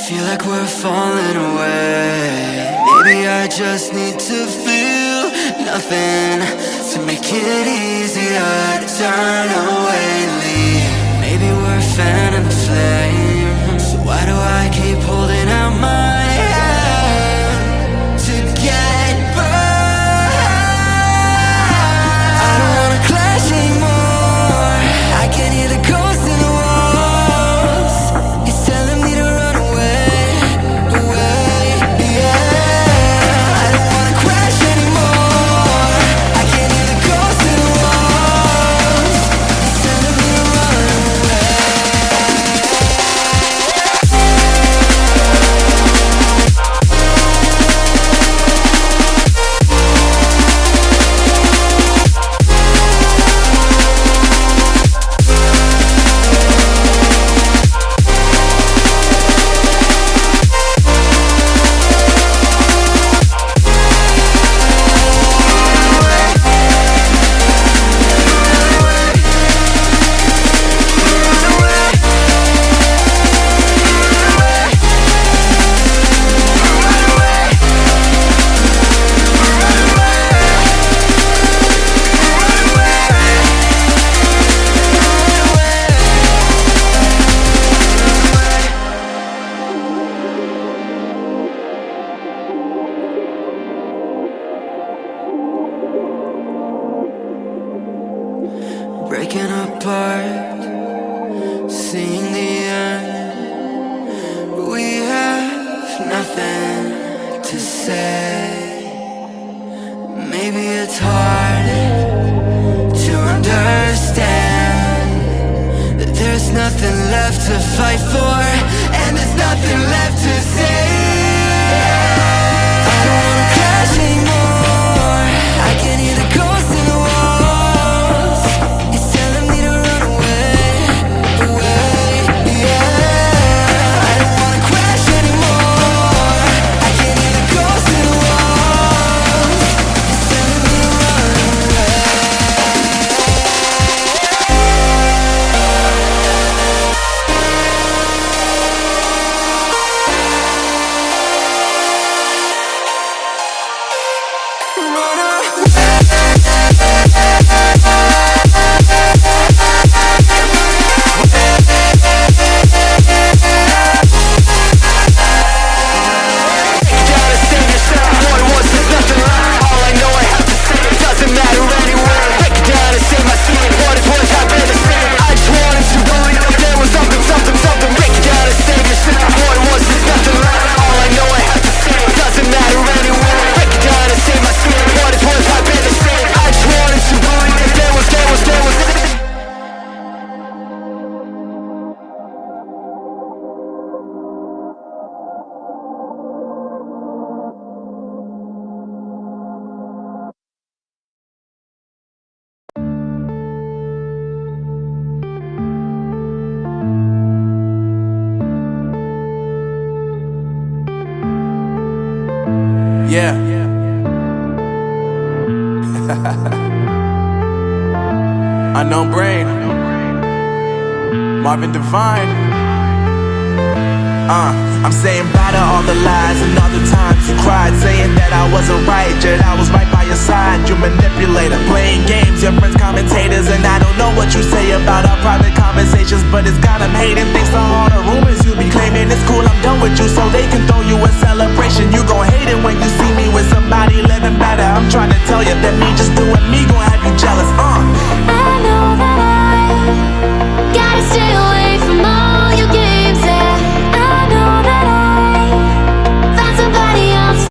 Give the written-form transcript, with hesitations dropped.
feel like we're falling away. Maybe I just need to feel nothing to make it easier to turn away and leave. Maybe we're fanning the flame, so why do I keep holding out my hand to get burned? I don't wanna clash anymore. I can hear the ghosts in the walls. It's telling me to run away, away, yeah. I don't wanna crash anymore. I can hear the ghosts in the walls. It's telling me to run away. Breaking apart, seeing the end. We have nothing to say. Maybe it's hard to understand that there's nothing left to fight for, and there's nothing left to say. I don't wanna crash anymore. I can hear the ghosts in the walls. It's telling me to run away, away, yeah. I don't wanna crash anymore. I can hear the ghosts in the walls. It's telling me to run away. Run away. Yeah. Unknown Brain, Marvin Divine. I'm saying bye to all the lies and all the times you cried, saying that I wasn't right, yet I was right by your side. You manipulator, playing games, your friends commentators, and I don't know what you say about our private conversations, but it's got them hating. Thanks to all the rumors you be claiming, it's cool, I'm done with you, so they can throw you a celebration. You